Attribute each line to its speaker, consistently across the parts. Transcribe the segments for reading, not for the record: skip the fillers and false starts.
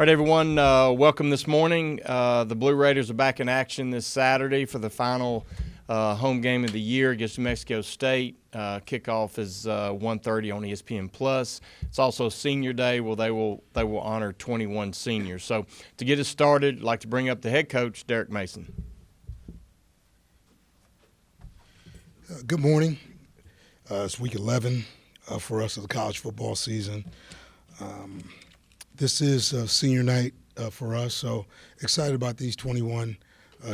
Speaker 1: All right, everyone, welcome this morning. The Blue Raiders are back in action this Saturday for the final home game of the year against New Mexico State. Kickoff is 1:30 on ESPN+. It's also Senior Day. Well, they will honor 21 seniors. So to get us started, I'd like to bring up the head coach, Derek Mason.
Speaker 2: Good morning. It's week 11 for us of the college football season. This is senior night for us, so excited about these 21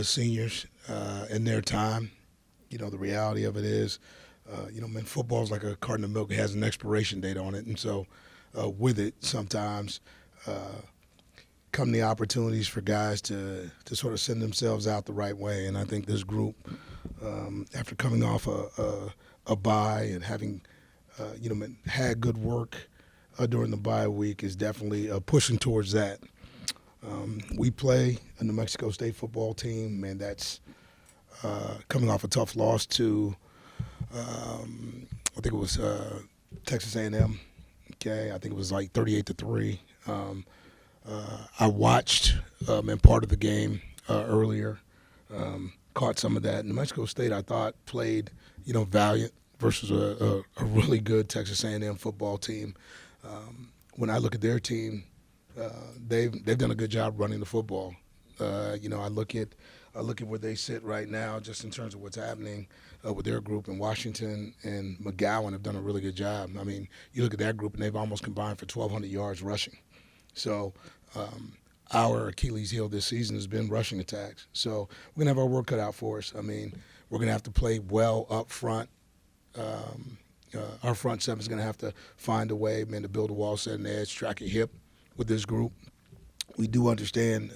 Speaker 2: seniors and their time. You know, the reality of it is, football is like a carton of milk. It has an expiration date on it, and so with it sometimes come the opportunities for guys to sort of send themselves out the right way. And I think this group, after coming off a bye and having had good work during the bye week, is definitely pushing towards that. We play a New Mexico State football team, and that's coming off a tough loss to, I think it was Texas A&M. Okay, I think it was like 38-3. I watched and part of the game earlier, caught some of that. New Mexico State, I thought, played valiant versus a really good Texas A&M football team. When I look at their team, they've done a good job running the football. I look at where they sit right now, just in terms of what's happening with their group. And Washington and McGowan have done a really good job. I mean, you look at that group, and they've almost combined for 1,200 yards rushing. So our Achilles heel this season has been rushing attacks. So we're gonna have our work cut out for us. I mean, we're gonna have to play well up front. Our front seven is going to have to find a way, to build a wall, set an edge, track a hip with this group. We do understand,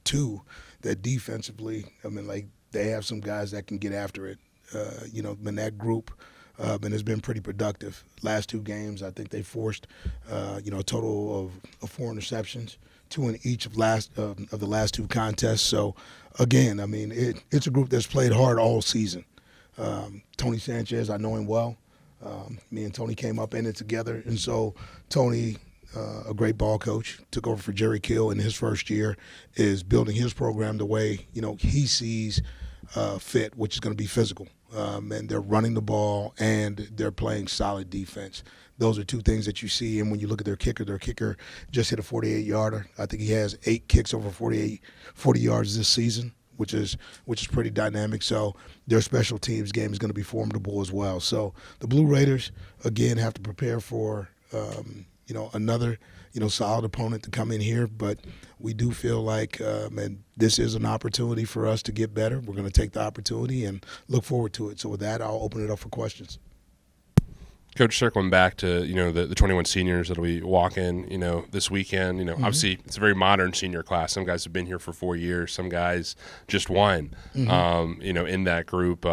Speaker 2: too, that defensively, they have some guys that can get after it. That group has been pretty productive. Last two games, I think they forced, a total of 4 interceptions, 2 in each of the last 2 contests. So, again, it's a group that's played hard all season. Tony Sanchez, I know him well. Me and Tony came up in it together, and so Tony, a great ball coach, took over for Jerry Kill in his first year, is building his program the way he sees fit, which is going to be physical. And they're running the ball and they're playing solid defense. Those are 2 things that you see. And when you look at their kicker just hit a 48-yarder. I think he has 8 kicks over 40 yards this season, which is pretty dynamic. So their special teams game is going to be formidable as well. So the Blue Raiders, again, have to prepare for, another, solid opponent to come in here. But we do feel like this is an opportunity for us to get better. We're going to take the opportunity and look forward to it. So with that, I'll open it up for questions.
Speaker 3: Coach, circling back to, the 21 seniors that'll be walking, this weekend, obviously it's a very modern senior class. Some guys have been here for 4 years. Some guys just won, in that group.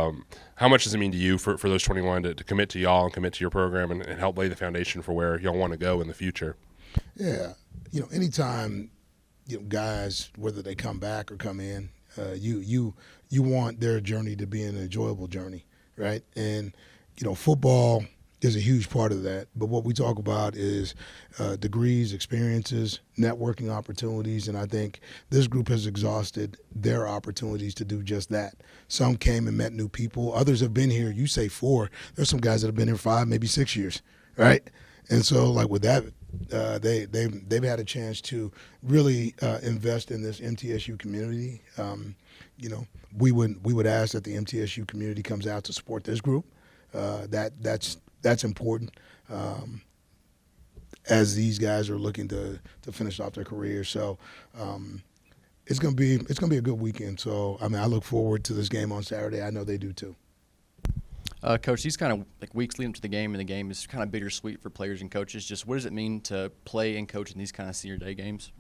Speaker 3: How much does it mean to you for those 21 to commit to y'all and commit to your program and help lay the foundation for where y'all want to go in the future?
Speaker 2: Yeah. Anytime, guys, whether they come back or come in, you want their journey to be an enjoyable journey, right? And, football is a huge part of that. But what we talk about is degrees, experiences, networking opportunities, and I think this group has exhausted their opportunities to do just that. Some came and met new people. Others have been here, you say 4. There's some guys that have been here 5, maybe 6 years, right? And so, with that, they've had a chance to really invest in this MTSU community. We would ask that the MTSU community comes out to support this group. That's important as these guys are looking to finish off their career. So it's gonna be a good weekend. So I look forward to this game on Saturday. I know they do too.
Speaker 4: Coach, these kind of weeks leading up to the game, and the game is kind of bittersweet for players and coaches. Just what does it mean to play and coach in these kind of senior day games?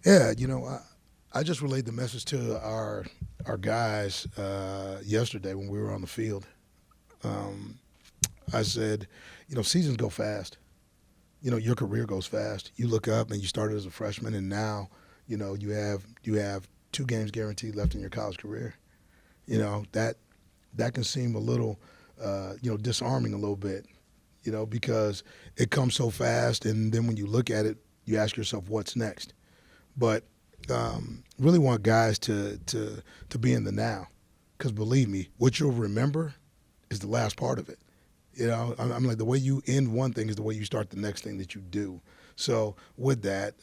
Speaker 2: Yeah, I just relayed the message to our guys yesterday when we were on the field. I said, seasons go fast. Your career goes fast. You look up and you started as a freshman, and now, you have 2 games guaranteed left in your college career. That can seem a little, disarming a little bit, because it comes so fast, and then when you look at it, you ask yourself, what's next? but really want guys to be in the now, because believe me, what you'll remember is the last part of it. You know, I'm like, the way you end one thing is the way you start the next thing that you do. So with that,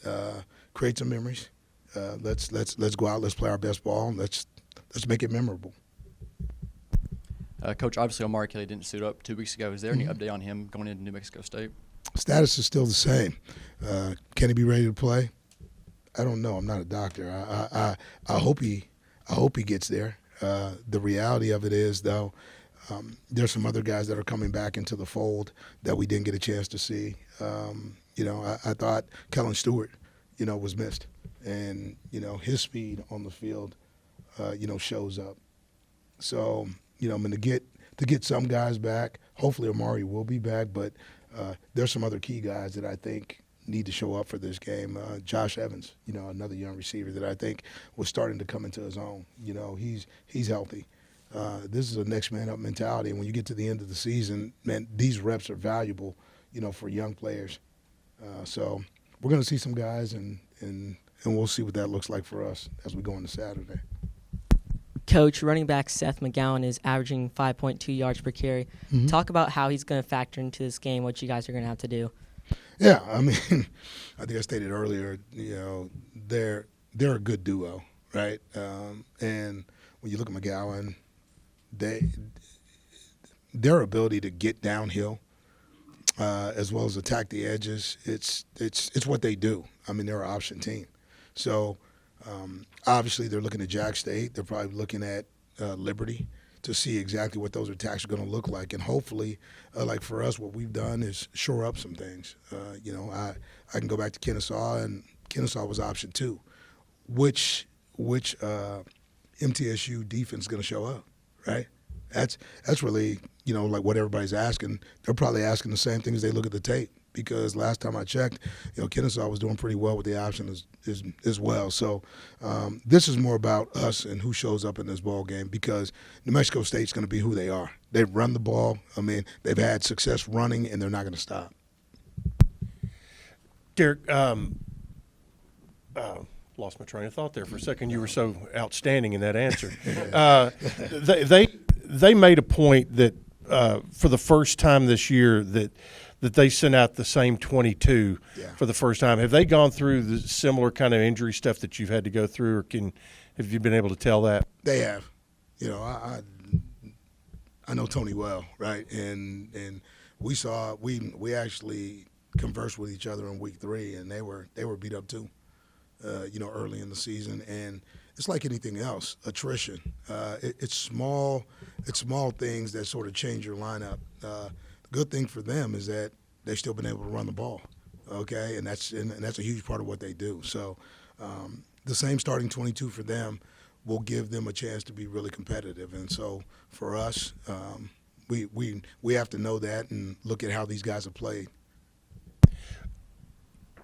Speaker 2: create some memories. Let's go out. Let's play our best ball. Let's make it memorable.
Speaker 4: Coach, obviously Omari Kelly didn't suit up 2 weeks ago. Is there any update on him going into New Mexico State?
Speaker 2: Status is still the same. Can he be ready to play? I don't know. I'm not a doctor. I hope he gets there. The reality of it is, though, there's some other guys that are coming back into the fold that we didn't get a chance to see. I thought Kellen Stewart, was missed, and his speed on the field, shows up. So to get some guys back. Hopefully Omari will be back, but there's some other key guys that I think need to show up for this game. Josh Evans, another young receiver that I think was starting to come into his own. He's healthy. This is a next man up mentality, and when you get to the end of the season, man, these reps are valuable, for young players. So we're going to see some guys, and we'll see what that looks like for us as we go into Saturday.
Speaker 5: Coach, running back Seth McGowan is averaging 5.2 yards per carry.
Speaker 2: Mm-hmm.
Speaker 5: Talk about how he's going to factor into this game, what you guys are going to have to do.
Speaker 2: Yeah, I mean, I think I stated earlier, they're a good duo, right? And when you look at McGowan, their ability to get downhill as well as attack the edges, it's what they do. I mean, they're an option team. So obviously they're looking at Jack State. They're probably looking at Liberty to see exactly what those attacks are going to look like. And hopefully, like for us, what we've done is shore up some things. I can go back to Kennesaw, and Kennesaw was option 2. Which MTSU defense is going to show up, right? That's really, like what everybody's asking. They're probably asking the same thing as they look at the tape, because last time I checked, Kennesaw was doing pretty well with the option as well. So this is more about us and who shows up in this ball game, because New Mexico State's going to be who they are. They've run the ball. I mean, they've had success running, and they're not going to stop.
Speaker 6: Derek, lost my train of thought there for a second. You were so outstanding in that answer. They made a point that for the first time this year that they sent out the same 22 for the first time. Have they gone through the similar kind of injury stuff that you've had to go through, or have you been able to tell that?
Speaker 2: They have. I know Tony well, right? And we actually conversed with each other in week 3, and they were beat up too. Early in the season, and it's like anything else, attrition. It's small things that sort of change your lineup. The good thing for them is that they've still been able to run the ball, okay, and that's a huge part of what they do. So the same starting 22 for them will give them a chance to be really competitive, and so for us, we have to know that and look at how these guys have played.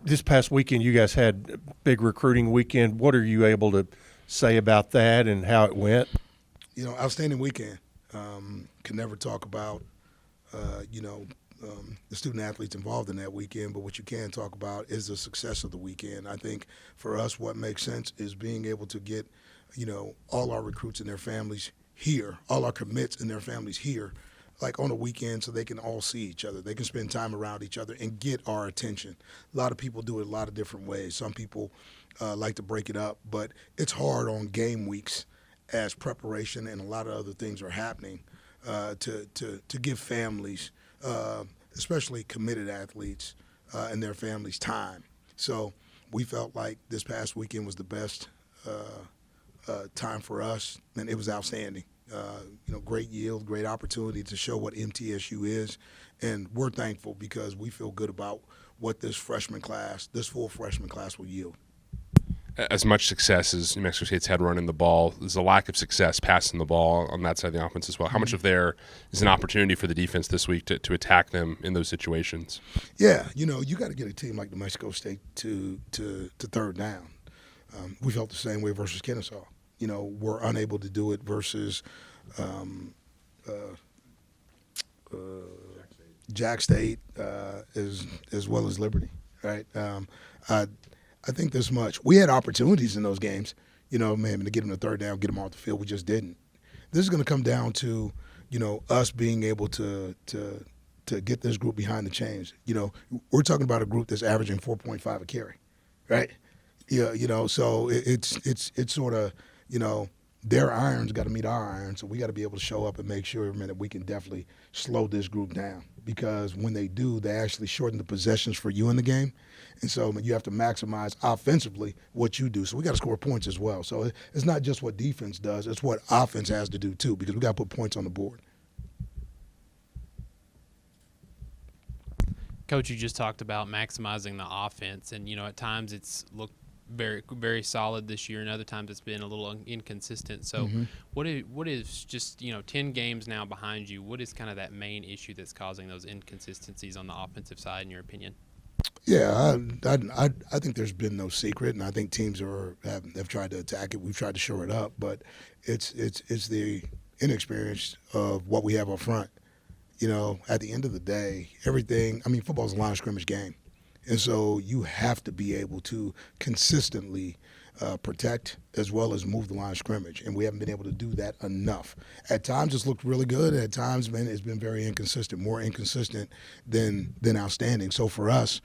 Speaker 6: This past weekend, you guys had a big recruiting weekend. What are you able to say about that and how it went?
Speaker 2: Outstanding weekend. Can never talk about, the student athletes involved in that weekend, but what you can talk about is the success of the weekend. I think for us, what makes sense is being able to get, all our recruits and their families here, all our commits and their families here, like on a weekend, so they can all see each other. They can spend time around each other and get our attention. A lot of people do it a lot of different ways. Some people like to break it up, but it's hard on game weeks as preparation and a lot of other things are happening to give families, especially committed athletes and their families, time. So we felt like this past weekend was the best time for us, and it was outstanding. Great yield, great opportunity to show what MTSU is, and we're thankful because we feel good about what this full freshman class will yield.
Speaker 3: As much success as New Mexico State's had running the ball, there's a lack of success passing the ball on that side of the offense as well. How much of there is an opportunity for the defense this week to attack them in those situations?
Speaker 2: Yeah, you got to get a team like New Mexico State to third down. We felt the same way versus Kennesaw. We're unable to do it versus Jack State as well as Liberty, right? I think this much. We had opportunities in those games, man, to get them to third down, get them off the field. We just didn't. This is going to come down to, us being able to get this group behind the chains. We're talking about a group that's averaging 4.5 a carry, right? Yeah, so it's sort of, their irons got to meet our irons, so we got to be able to show up and make sure, man, that we can definitely slow this group down, because when they do, they actually shorten the possessions for you in the game, and so you have to maximize offensively what you do. So we got to score points as well. So it's not just what defense does; it's what offense has to do too, because we got to put points on the board.
Speaker 7: Coach, you just talked about maximizing the offense, and at times it's looked very, very solid this year, and other times it's been a little inconsistent. So, what is just 10 games now behind you? What is kind of that main issue that's causing those inconsistencies on the offensive side, in your opinion?
Speaker 2: Yeah, I think there's been no secret, and I think teams have tried to attack it. We've tried to shore it up, but it's the inexperience of what we have up front. At the end of the day, everything. I mean, football is a line of scrimmage game. And so you have to be able to consistently protect as well as move the line of scrimmage. And we haven't been able to do that enough. At times it's looked really good. At times, man, it's been very inconsistent, more inconsistent than outstanding. So for us,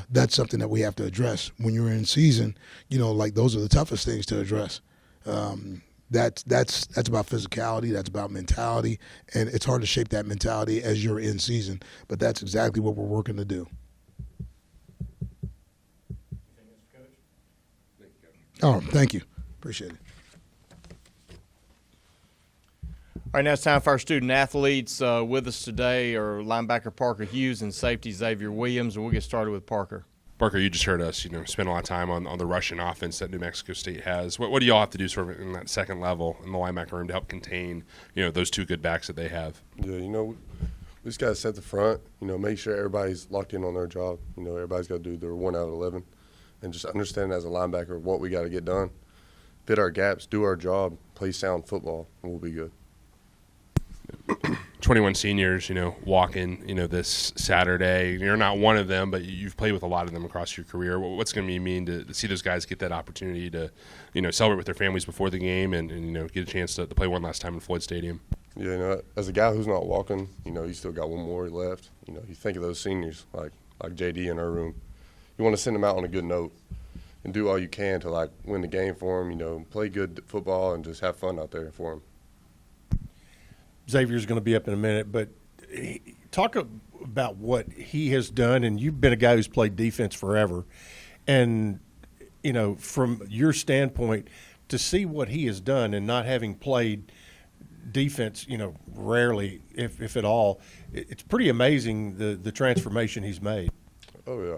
Speaker 2: that's something that we have to address. When you're in season, like those are the toughest things to address. That's about physicality. That's about mentality. And it's hard to shape that mentality as you're in season. But that's exactly what we're working to do. Oh, thank you. Appreciate it.
Speaker 1: All right, now it's time for our student athletes. With us today are linebacker Parker Hughes and safety Xavier Williams, and we'll get started with Parker.
Speaker 3: Parker, you just heard us, spend a lot of time on the rushing offense that New Mexico State has. What do y'all have to do sort of in that second level in the linebacker room to help contain, those two good backs that they have?
Speaker 8: Yeah, we just got to set the front, make sure everybody's locked in on their job. Everybody's got to do their 1 out of 11. And just understand as a linebacker what we got to get done, fit our gaps, do our job, play sound football, and we'll be good.
Speaker 3: 21 seniors, walk in, this Saturday. You're not one of them, but you've played with a lot of them across your career. What's going to mean to see those guys get that opportunity to, celebrate with their families before the game and get a chance to play one last time in Floyd Stadium?
Speaker 8: Yeah, as a guy who's not walking, you still got one more left. You think of those seniors like JD in our room. You want to send them out on a good note and do all you can to win the game for them, play good football and just have fun out there for them.
Speaker 6: Xavier's going to be up in a minute, but talk about what he has done. And you've been a guy who's played defense forever. And, from your standpoint, to see what he has done and not having played defense, rarely, if at all, it's pretty amazing the transformation he's made.
Speaker 8: Oh, yeah.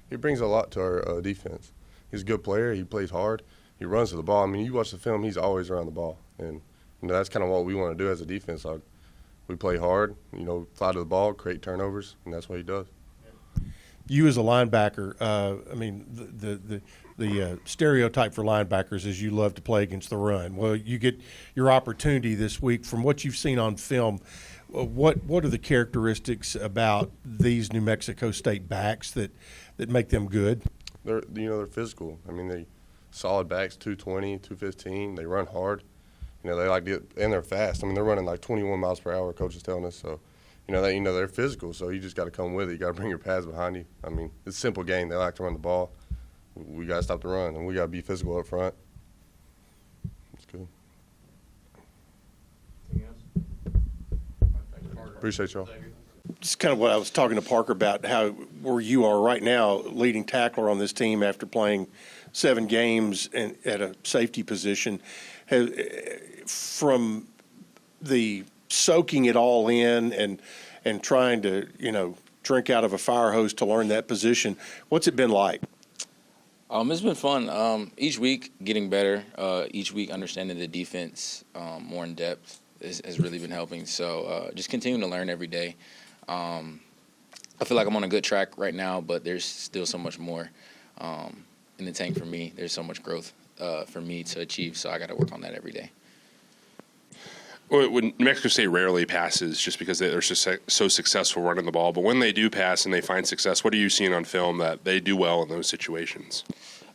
Speaker 8: He brings a lot to our defense. He's a good player. He plays hard. He runs to the ball. I mean, you watch the film, he's always around the ball. And, that's kind of what we want to do as a defense. We play hard, fly to the ball, create turnovers, and that's what he does.
Speaker 6: You as a linebacker, the stereotype for linebackers is you love to play against the run. Well, you get your opportunity this week. From what you've seen on film, what are the characteristics about these New Mexico State backs that make them good?
Speaker 8: They're physical. I mean, they solid backs, 220, 215. They run hard. They like to get, and they're fast. I mean, they're running like 21 miles per hour. Coach is telling us. So, they're physical. So you just got to come with it. You got to bring your pads behind you. I mean, it's a simple game. They like to run the ball. We got to stop the run, and we got to be physical up front. It's good. Appreciate y'all.
Speaker 6: It's kind of what I was talking to Parker about, how where you are right now, leading tackler on this team after playing 7 games at a safety position. From the soaking it all in and trying to, drink out of a fire hose to learn that position, what's it been like?
Speaker 9: It's been fun. Each week getting better. Each week understanding the defense more in depth has really been helping. So just continuing to learn every day. I feel like I'm on a good track right now, but there's still so much more in the tank for me. There's so much growth for me to achieve, so I got to work on that every day.
Speaker 3: Well, when New Mexico State rarely passes just because they're so successful running the ball, but when they do pass and they find success, what are you seeing on film that they do well in those situations?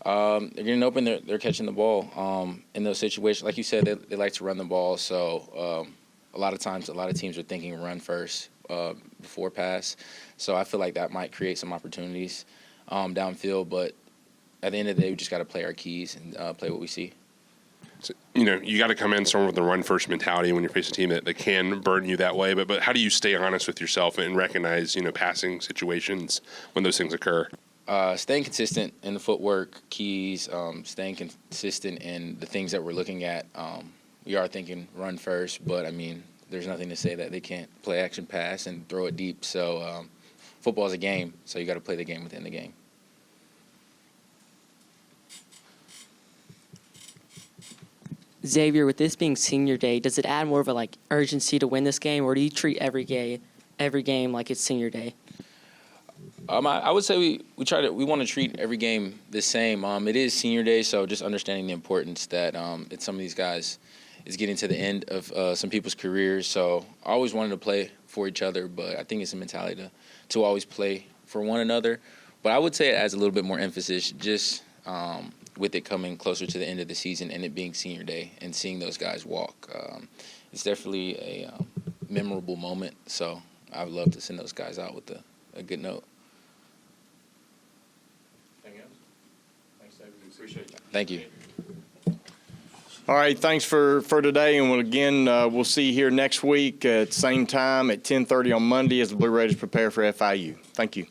Speaker 9: They're getting open. They're catching the ball in those situations. Like you said, they like to run the ball. So a lot of times, a lot of teams are thinking run first before pass. So I feel like that might create some opportunities downfield. But at the end of the day, we just got to play our keys and play what we see.
Speaker 3: So, you got to come in somewhere with a run-first mentality when you're facing a team that can burn you that way. But how do you stay honest with yourself and recognize, passing situations when those things occur?
Speaker 9: Staying consistent in the footwork, keys, staying consistent in the things that we're looking at. We are thinking run first, but, there's nothing to say that they can't play action pass and throw it deep. So football is a game, so you got to play the game within the game.
Speaker 5: Xavier, with this being senior day, does it add more of a urgency to win this game, or do you treat every game like it's senior day?
Speaker 9: I would say we want to treat every game the same. It is senior day, so just understanding the importance that some of these guys is getting to the end of some people's careers. So I always wanted to play for each other, but I think it's a mentality to always play for one another. But I would say it adds a little bit more emphasis just with it coming closer to the end of the season and it being senior day and seeing those guys walk. It's definitely a memorable moment, so I would love to send those guys out with a good note.
Speaker 1: Anything else? Thanks, David. Appreciate it.
Speaker 9: Thank you.
Speaker 1: All right, thanks for today, and we'll see you here next week at same time at 10:30 on Monday as the Blue Raiders prepare for FIU. Thank you.